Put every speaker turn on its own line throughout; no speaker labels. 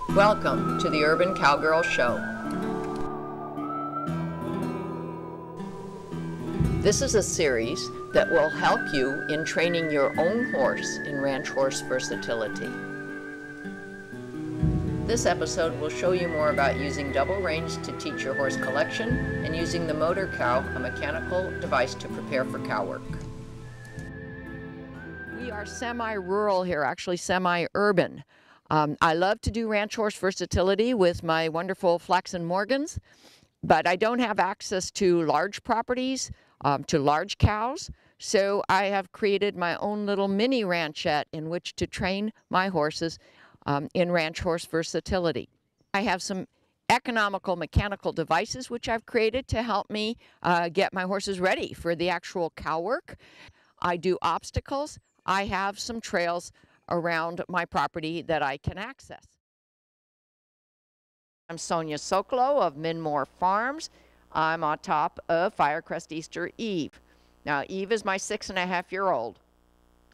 Welcome to the Urban Cowgirl Show. This is a series that will help you in training your own horse in ranch horse versatility. This episode will show you more about using double reins to teach your horse collection and using the motor cow, a mechanical device to prepare for cow work. We are semi-rural here, actually semi-urban. I love to do ranch horse versatility with my wonderful Flaxen Morgans, but I don't have access to large properties, to large cows, so I have created my own little mini ranchette in which to train my horses in ranch horse versatility. I have some economical mechanical devices which I've created to help me get my horses ready for the actual cow work. I do obstacles. I have some trails around my property that I can access. I'm Sonia Sokolow of Minmore Farms. I'm on top of Firecrest Easter Eve. Now, Eve is my 6.5-year-old.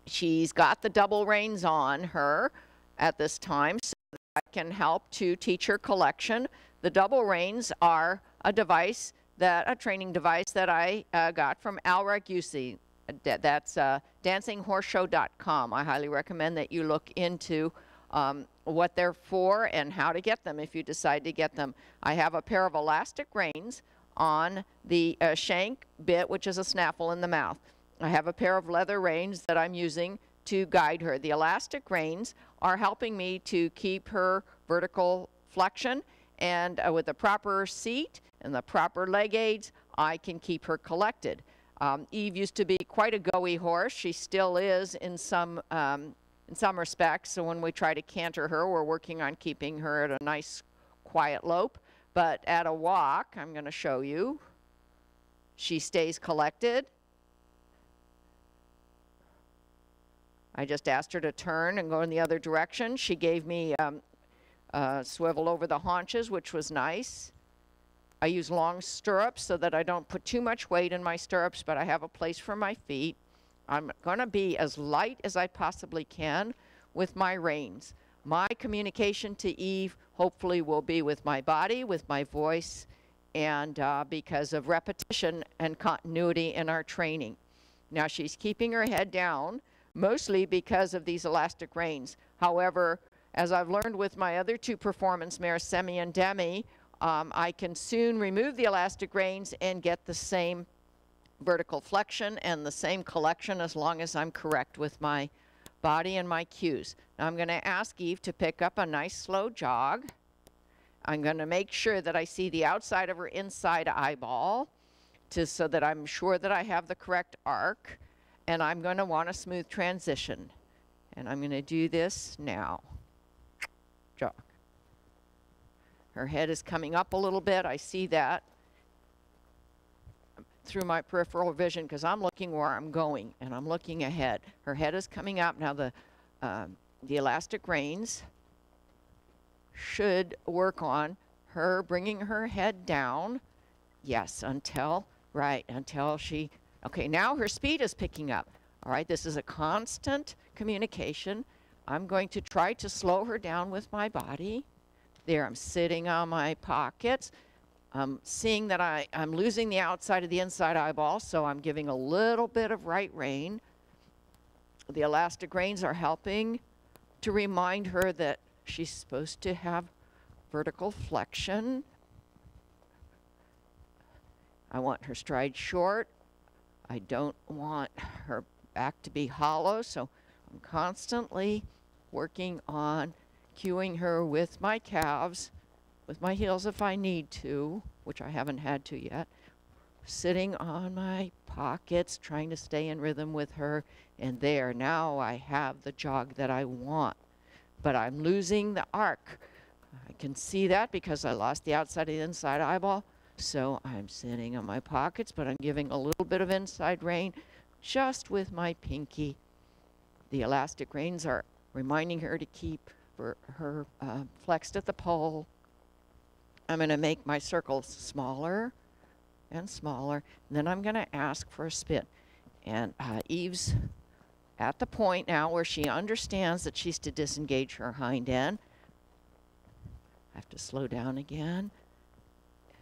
She's got the double reins on her at this time, so that I can help to teach her collection. The double reins are a device, a training device that I got from Alrec UC. That's dancinghorseshow.com. I highly recommend that you look into what they're for and how to get them if you decide to get them. I have a pair of elastic reins on the shank bit, which is a snaffle in the mouth. I have a pair of leather reins that I'm using to guide her. The elastic reins are helping me to keep her vertical flexion, and with the proper seat and the proper leg aids, I can keep her collected. Eve used to be quite a go-y horse. She still is in some respects. So when we try to canter her, we're working on keeping her at a nice, quiet lope. But at a walk, I'm going to show you, she stays collected. I just asked her to turn and go in the other direction. She gave me swivel over the haunches, which was nice. I use long stirrups so that I don't put too much weight in my stirrups, but I have a place for my feet. I'm going to be as light as I possibly can with my reins. My communication to Eve hopefully will be with my body, with my voice, and because of repetition and continuity in our training. Now she's keeping her head down, mostly because of these elastic reins. However, as I've learned with my other two performance mares, Semi and Demi, I can soon remove the elastic reins and get the same vertical flexion and the same collection as long as I'm correct with my body and my cues. Now I'm going to ask Eve to pick up a nice slow jog. I'm going to make sure that I see the outside of her inside eyeball so that I'm sure that I have the correct arc. And I'm going to want a smooth transition. And I'm going to do this now. Jog. Her head is coming up a little bit. I see that through my peripheral vision because I'm looking where I'm going and I'm looking ahead. Her head is coming up. Now the elastic reins should work on her bringing her head down. Yes, until she... Okay, now her speed is picking up. All right, this is a constant communication. I'm going to try to slow her down with my body. There, I'm sitting on my pockets. I'm seeing that I'm losing the outside of the inside eyeball, so I'm giving a little bit of right rein. The elastic reins are helping to remind her that she's supposed to have vertical flexion. I want her stride short. I don't want her back to be hollow, so I'm constantly working on cueing her with my calves, with my heels if I need to, which I haven't had to yet, sitting on my pockets, trying to stay in rhythm with her, and there, now I have the jog that I want, but I'm losing the arc. I can see that because I lost the outside of the inside eyeball. So I'm sitting on my pockets, but I'm giving a little bit of inside rein just with my pinky. The elastic reins are reminding her to keep her flexed at the pole. I'm going to make my circles smaller and smaller. And then I'm going to ask for a spin. And Eve's at the point now where she understands that she's to disengage her hind end. have to slow down again.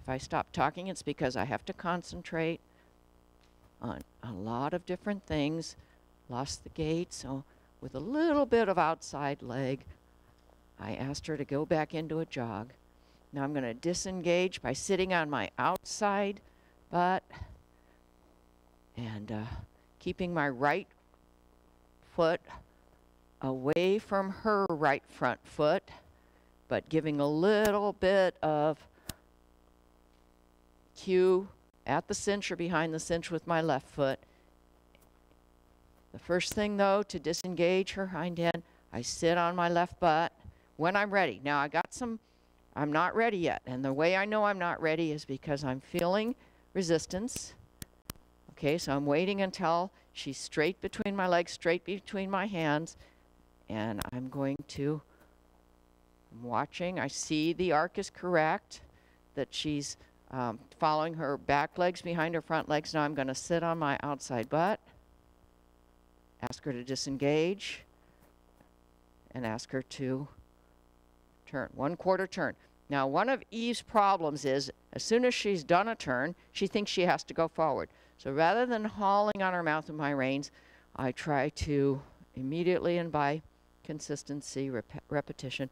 If I stop talking, it's because I have to concentrate on a lot of different things. Lost the gait, so with a little bit of outside leg, I asked her to go back into a jog. Now I'm going to disengage by sitting on my outside butt and keeping my right foot away from her right front foot, but giving a little bit of cue at the cinch or behind the cinch with my left foot. The first thing, though, to disengage her hind end, I sit on my left butt when I'm ready. Now, I'm not ready yet. And the way I know I'm not ready is because I'm feeling resistance. Okay, so I'm waiting until she's straight between my legs, straight between my hands. And I'm watching. I see the arc is correct, that she's following her back legs behind her front legs. Now I'm going to sit on my outside butt, ask her to disengage, and ask her to turn, 1/4 turn. Now, one of Eve's problems is as soon as she's done a turn, she thinks she has to go forward. So rather than hauling on her mouth with my reins, I try to immediately, and by consistency, repetition,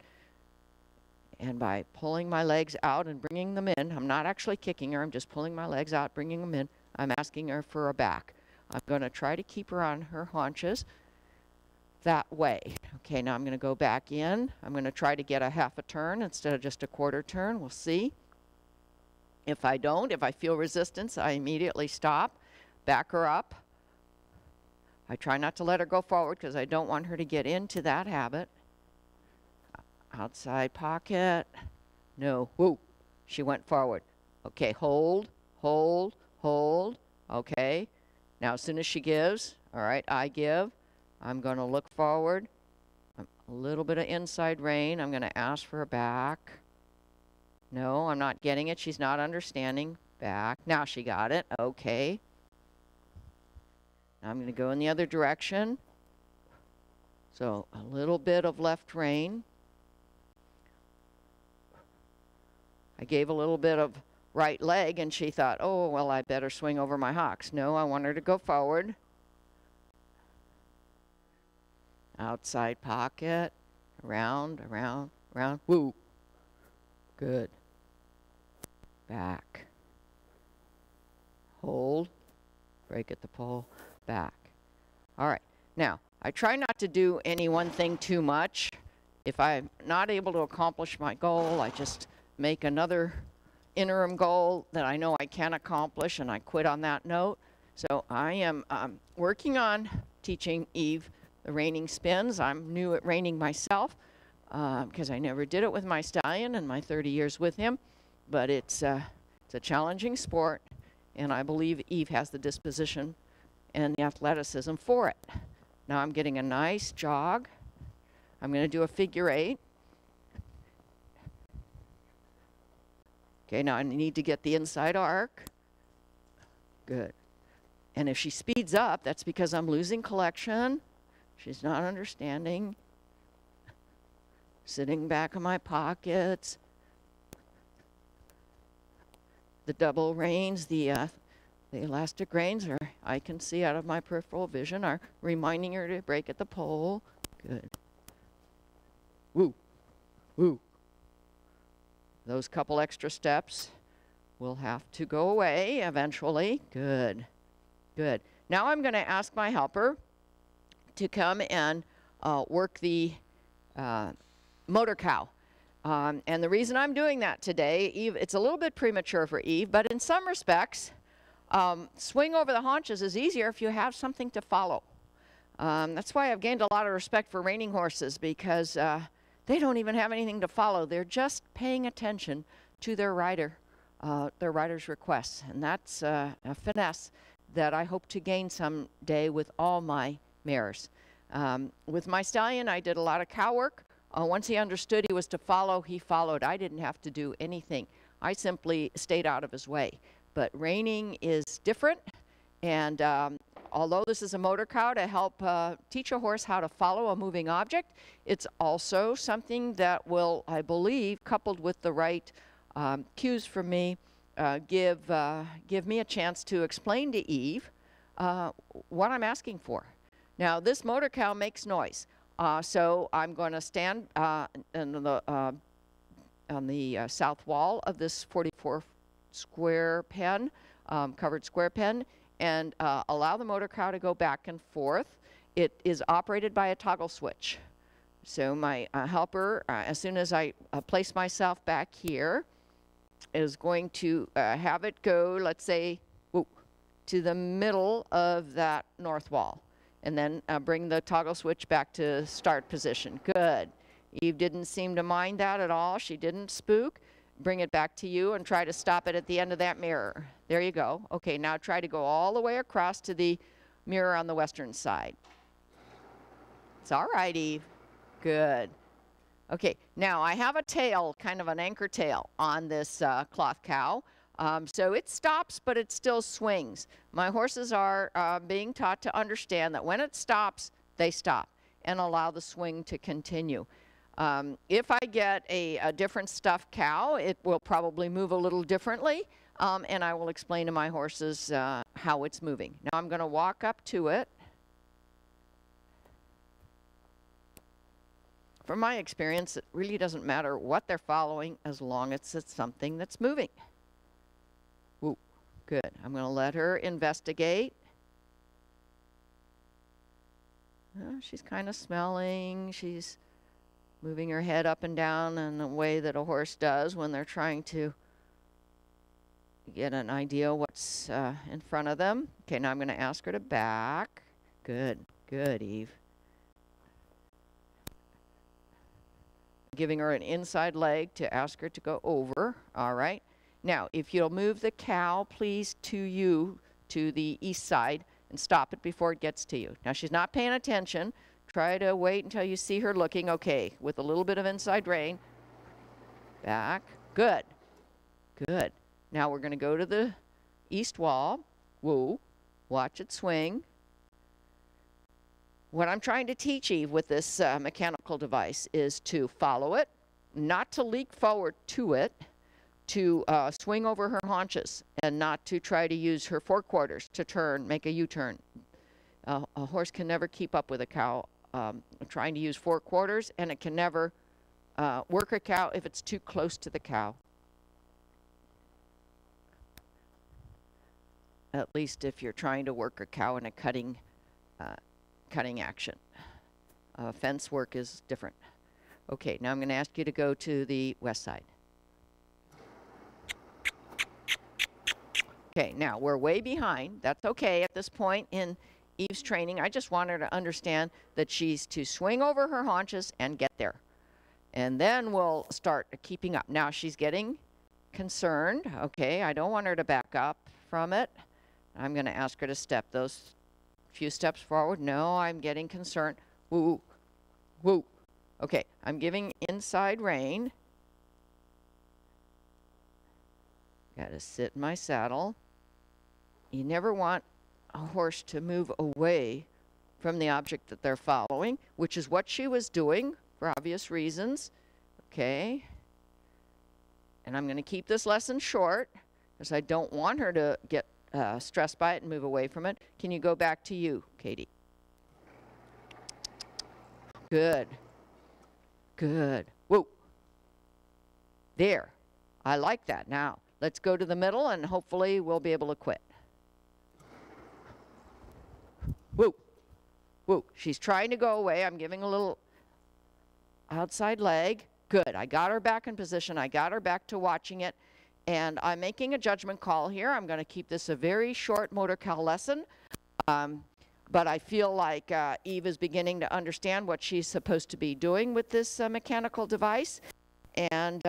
and by pulling my legs out and bringing them in, I'm not actually kicking her, I'm just pulling my legs out, bringing them in, I'm asking her for a back. I'm going to try to keep her on her haunches that way. Okay, now I'm going to go back in. I'm going to try to get a 1/2 turn instead of just a 1/4 turn. We'll see. If I don't, if I feel resistance, I immediately stop, back her up. I try not to let her go forward because I don't want her to get into that habit. Outside pocket. No. Whoa. She went forward. Okay, hold, hold, hold. Okay. Now, as soon as she gives, all right, I give. I'm going to look forward. A little bit of inside rein. I'm going to ask for a back. No, I'm not getting it. She's not understanding. Back. Now she got it. Okay. Now I'm going to go in the other direction. So a little bit of left rein. I gave a little bit of right leg, and she thought, oh, well, I better swing over my hocks. No, I want her to go forward. Outside pocket. Around, around, around. Woo. Good. Back. Hold. Break at the pole. Back. All right. Now, I try not to do any one thing too much. If I'm not able to accomplish my goal, I just make another interim goal that I know I can accomplish, and I quit on that note. So I am working on teaching Eve the reining spins. I'm new at reining myself because I never did it with my stallion in my 30 years with him. But it's a challenging sport, and I believe Eve has the disposition and the athleticism for it. Now I'm getting a nice jog. I'm going to do a figure 8. Okay, now I need to get the inside arc. Good. And if she speeds up, that's because I'm losing collection. She's not understanding. Sitting back in my pockets. The double reins, the elastic reins, I can see out of my peripheral vision, are reminding her to break at the pole. Good. Woo. Woo. Those couple extra steps will have to go away eventually. Good. Good. Now I'm going to ask my helper to come and work the motor cow. And the reason I'm doing that today, Eve, it's a little bit premature for Eve, but in some respects, swing over the haunches is easier if you have something to follow. That's why I've gained a lot of respect for reining horses, because they don't even have anything to follow. They're just paying attention to their rider's requests. And that's a finesse that I hope to gain someday with all my mares. With my stallion, I did a lot of cow work. Once he understood he was to follow, he followed. I didn't have to do anything. I simply stayed out of his way. But reining is different, and although this is a motor cow to help teach a horse how to follow a moving object, it's also something that will, I believe, coupled with the right cues from me, give me a chance to explain to Eve what I'm asking for. Now, this motor cow makes noise, so I'm going to stand on the south wall of this 44 square pen, covered square pen, and allow the motor cow to go back and forth. It is operated by a toggle switch. So my helper, as soon as I place myself back here, is going to have it go, let's say, to the middle of that north wall, and then bring the toggle switch back to start position. Good. Eve didn't seem to mind that at all. She didn't spook. Bring it back to you and try to stop it at the end of that mirror. There you go. Okay, now try to go all the way across to the mirror on the western side. It's all right, Eve. Good. Okay, now I have a tail, kind of an anchor tail on this cloth cow. So it stops, but it still swings. My horses are being taught to understand that when it stops, they stop and allow the swing to continue. If I get a different stuffed cow, it will probably move a little differently, and I will explain to my horses how it's moving. Now I'm going to walk up to it. From my experience, it really doesn't matter what they're following as long as it's something that's moving. Ooh, good. I'm going to let her investigate. She's kind of smelling. She's moving her head up and down in the way that a horse does when they're trying to get an idea what's in front of them. Okay, now I'm going to ask her to back. Good, good, Eve. Giving her an inside leg to ask her to go over. All right. Now, if you'll move the cow, please, to the east side and stop it before it gets to you. Now, she's not paying attention. Try to wait until you see her looking. Okay, with a little bit of inside rein. Back. Good. Good. Now we're going to go to the east wall. Woo. Watch it swing. What I'm trying to teach Eve with this mechanical device is to follow it, not to leap forward to it, to swing over her haunches, and not to try to use her forequarters to turn, make a U-turn. A horse can never keep up with a cow trying to use forequarters, and it can never work a cow if it's too close to the cow. At least if you're trying to work a cow in a cutting action. Fence work is different. Okay, now I'm going to ask you to go to the west side. Okay, now we're way behind. That's okay at this point in Eve's training. I just want her to understand that she's to swing over her haunches and get there. And then we'll start keeping up. Now she's getting concerned. Okay, I don't want her to back up from it. I'm going to ask her to step those few steps forward. No, I'm getting concerned. Woo, woo. Okay, I'm giving inside rein. Got to sit in my saddle. You never want a horse to move away from the object that they're following, which is what she was doing for obvious reasons. Okay. And I'm going to keep this lesson short because I don't want her to get stressed by it and move away from it. Can you go back to you, Katie? Good. Good. Whoa. There. I like that. Now, let's go to the middle and hopefully we'll be able to quit. Whoa. Whoa. She's trying to go away. I'm giving a little outside leg. Good. I got her back in position. I got her back to watching it. And I'm making a judgment call here. I'm going to keep this a very short motor cow lesson. But I feel like Eve is beginning to understand what she's supposed to be doing with this mechanical device. And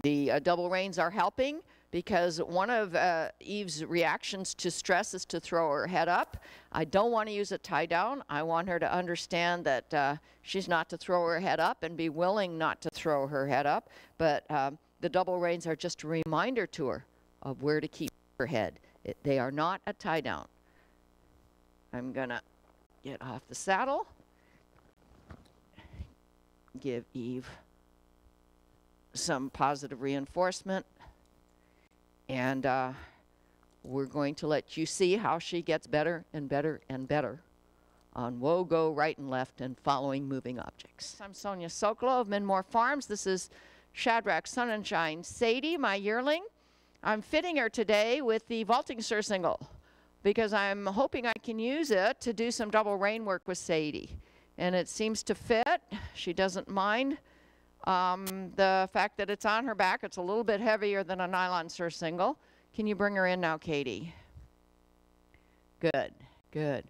the double reins are helping because one of Eve's reactions to stress is to throw her head up. I don't want to use a tie down. I want her to understand that she's not to throw her head up and be willing not to throw her head up. But the double reins are just a reminder to her of where to keep her head. They are not a tie down. I'm gonna get off the saddle, give Eve some positive reinforcement, and we're going to let you see how she gets better and better and better on whoa, go right and left and following moving objects. I'm Sonia Sokolow of Minmore Farms. This is Shadrach Sunshine Sadie, my yearling. I'm fitting her today with the vaulting surcingle because I'm hoping I can use it to do some double rein work with Sadie. And it seems to fit. She doesn't mind the fact that it's on her back. It's a little bit heavier than a nylon surcingle. Can you bring her in now, Katie? Good, good.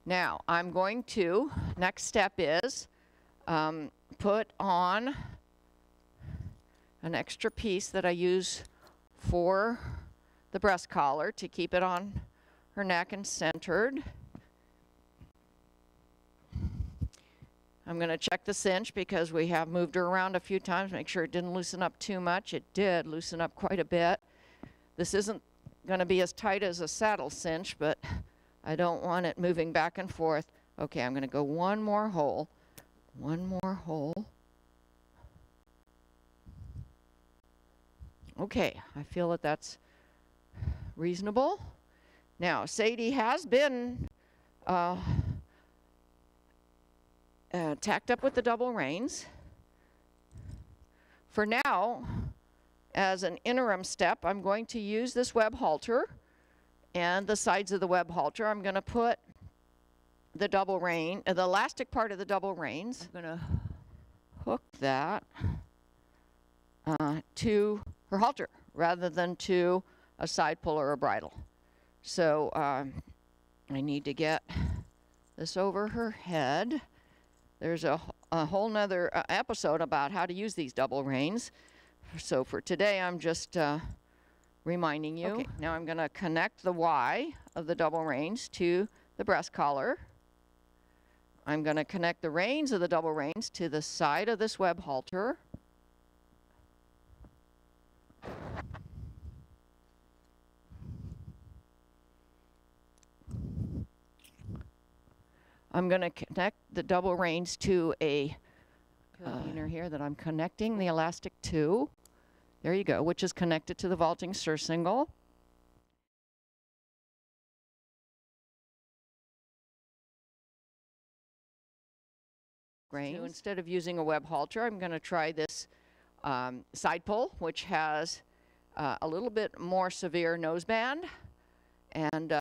Now, I'm going to, next step is put on an extra piece that I use for the breast collar to keep it on her neck and centered. I'm going to check the cinch because we have moved her around a few times, make sure it didn't loosen up too much. It did loosen up quite a bit. This isn't going to be as tight as a saddle cinch, but I don't want it moving back and forth. Okay, I'm going to go one more hole. One more hole. Okay, I feel that that's reasonable. Now, Sadie has been tacked up with the double reins. For now, as an interim step, I'm going to use this web halter and the sides of the web halter. I'm going to put the double rein, the elastic part of the double reins. I'm going to hook that to her halter rather than to a side pull or a bridle. So I need to get this over her head. There's a whole nother episode about how to use these double reins. So for today, I'm just reminding you. Okay, now I'm going to connect the Y of the double reins to the breast collar. I'm going to connect the reins of the double reins to the side of this web halter. I'm going to connect the double reins to a carabiner here that I'm connecting the elastic to. There you go, which is connected to the vaulting surcingle. So instead of using a web halter, I'm going to try this side pull, which has a little bit more severe noseband. And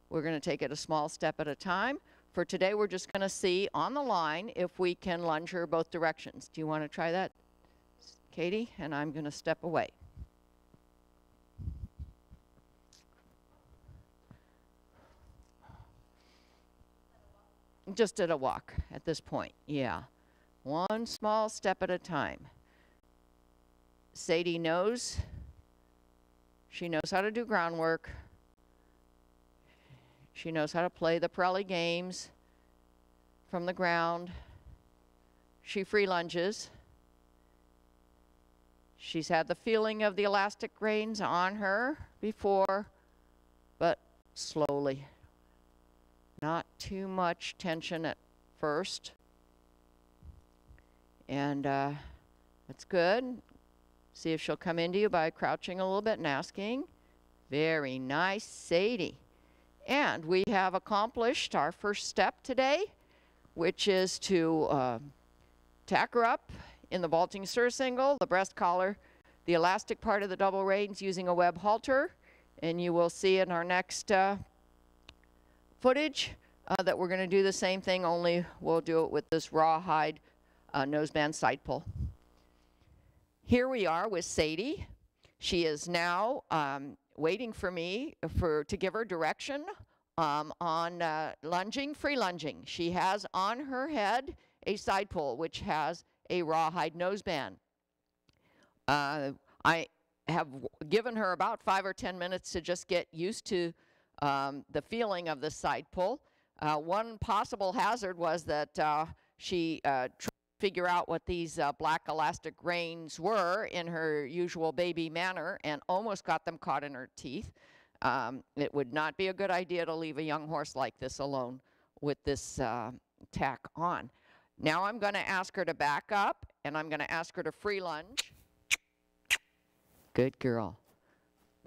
we're going to take it a small step at a time. For today, we're just going to see on the line if we can lunge her both directions. Do you want to try that, Katie? And I'm going to step away. Just at a walk at this point, yeah. One small step at a time. Sadie knows. She knows how to do groundwork. She knows how to play the Pirelli games from the ground. She free lunges. She's had the feeling of the elastic reins on her before, but slowly. Not too much tension at first. And that's good. See if she'll come into you by crouching a little bit and asking. Very nice, Sadie. And we have accomplished our first step today, which is to tack her up in the vaulting surcingle, the breast collar, the elastic part of the double reins using a web halter. And you will see in our next footage that we're going to do the same thing, only we'll do it with this rawhide noseband side pull. Here we are with Sadie. She is now waiting for me to give her direction on lunging, free lunging. She has on her head a side pull, which has a rawhide noseband. I have given her about 5 or 10 minutes to just get used to the feeling of the side pull. One possible hazard was that she tried to figure out what these black elastic reins were in her usual baby manner and almost got them caught in her teeth. It would not be a good idea to leave a young horse like this alone with this tack on. Now I'm going to ask her to back up, and I'm going to ask her to free lunge. Good girl.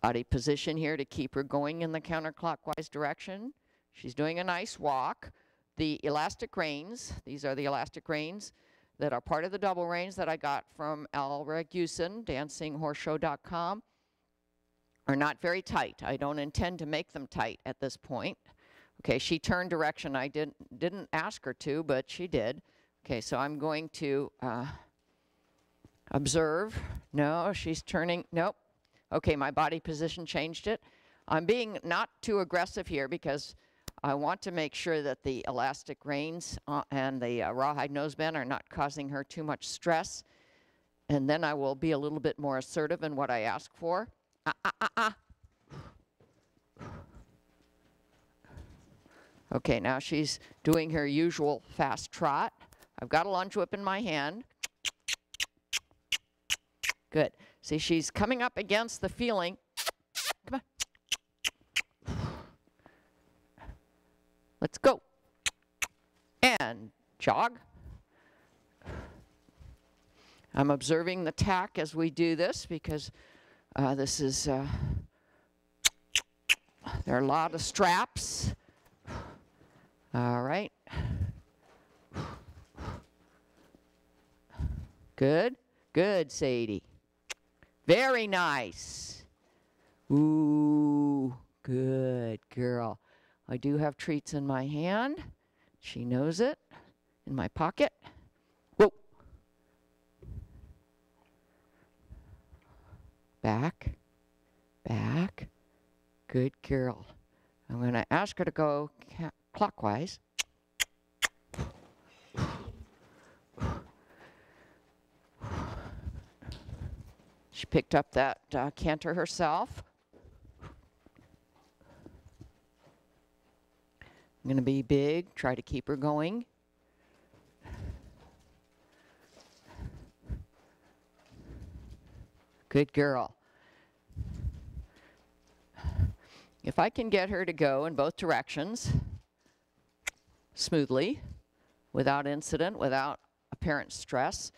Body position here to keep her going in the counterclockwise direction. She's doing a nice walk. The elastic reins, these are the elastic reins that are part of the double reins that I got from Al Ragusan, dancinghorseshow.com, are not very tight. I don't intend to make them tight at this point. Okay, she turned direction. I didn't ask her to, but she did. Okay, so I'm going to observe. No, she's turning. Nope. Okay, my body position changed it. I'm being not too aggressive here because I want to make sure that the elastic reins and the rawhide noseband are not causing her too much stress. And then I will be a little bit more assertive in what I ask for. Okay, now she's doing her usual fast trot. I've got a lunge whip in my hand. Good. See, she's coming up against the feeling. Come on. Let's go. And jog. I'm observing the tack as we do this because this is, there are a lot of straps. All right. Good. Good, Sadie. Very nice. Ooh, good girl. I do have treats in my hand. She knows it. In my pocket. Whoa. Back. Back. Good girl. I'm going to ask her to go clockwise. She picked up that canter herself. I'm going to be big, try to keep her going. Good girl. If I can get her to go in both directions smoothly, without incident, without apparent stress,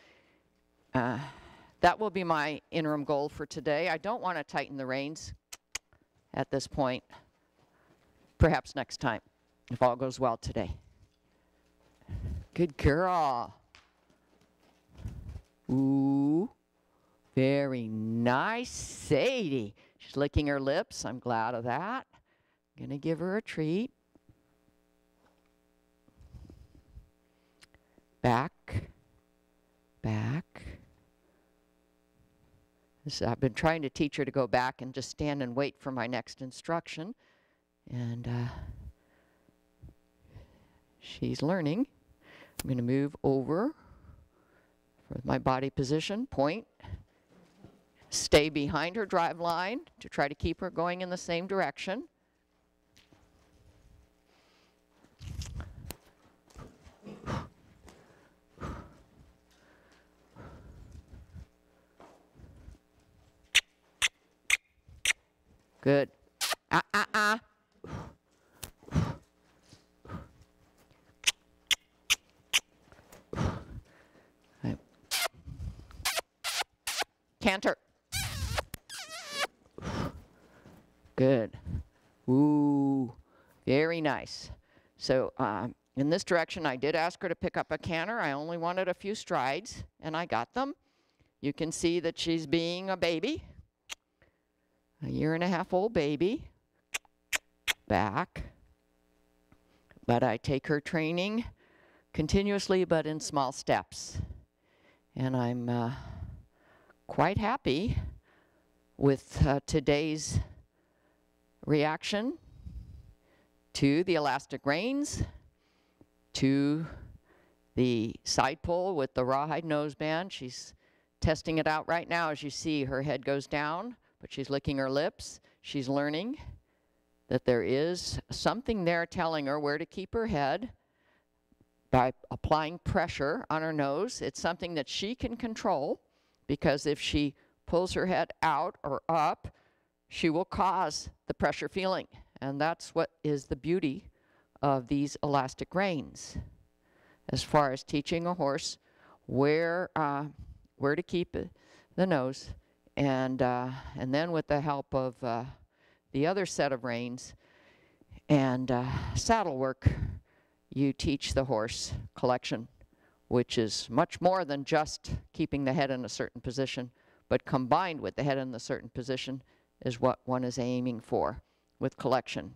that will be my interim goal for today. I don't want to tighten the reins at this point. Perhaps next time, if all goes well today. Good girl. Ooh, very nice, Sadie. She's licking her lips. I'm glad of that. I'm going to give her a treat. Back, back. I've been trying to teach her to go back and just stand and wait for my next instruction. And she's learning. I'm going to move over for my body position, point. Stay behind her drive line to try to keep her going in the same direction. Good. Canter. Good. Ooh, very nice. So in this direction, I did ask her to pick up a canter. I only wanted a few strides, and I got them. You can see that she's being a baby. A 1.5-year-old baby. Back. But I take her training continuously, but in small steps. And I'm quite happy with today's reaction to the elastic reins, to the side pull with the rawhide noseband. She's testing it out right now. As you see, her head goes down, but she's licking her lips. She's learning that there is something there telling her where to keep her head by applying pressure on her nose. It's something that she can control, because if she pulls her head out or up, she will cause the pressure feeling. And that's what is the beauty of these elastic reins. As far as teaching a horse where to keep the nose, and then with the help of the other set of reins and saddle work, you teach the horse collection, which is much more than just keeping the head in a certain position, but combined with the head in a certain position is what one is aiming for with collection,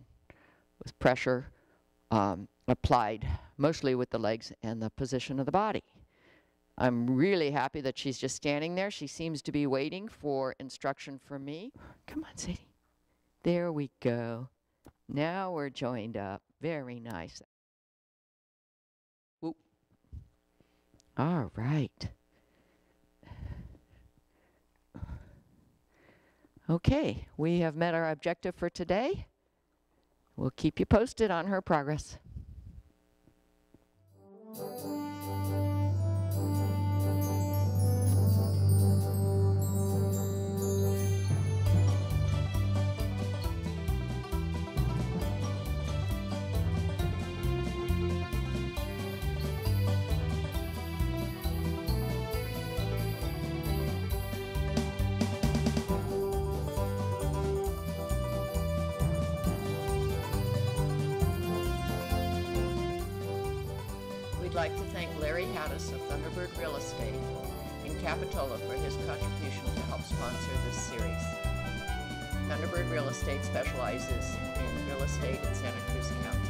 with pressure applied mostly with the legs and the position of the body. I'm really happy that she's just standing there. She seems to be waiting for instruction from me. Come on, Sadie. There we go. Now we're joined up. Very nice. Whoop. All right. Okay, we have met our objective for today. We'll keep you posted on her progress. We'd like to thank Larry Haddis of Thunderbird Real Estate in Capitola for his contribution to help sponsor this series. Thunderbird Real Estate specializes in real estate in Santa Cruz County.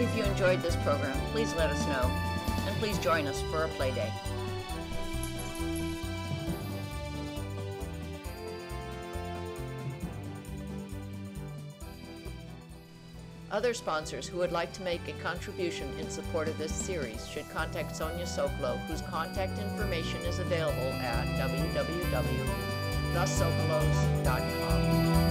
If you enjoyed this program, please let us know, and please join us for a play day. Other sponsors who would like to make a contribution in support of this series should contact Sonia Sokolow, whose contact information is available at www.thesokolos.com.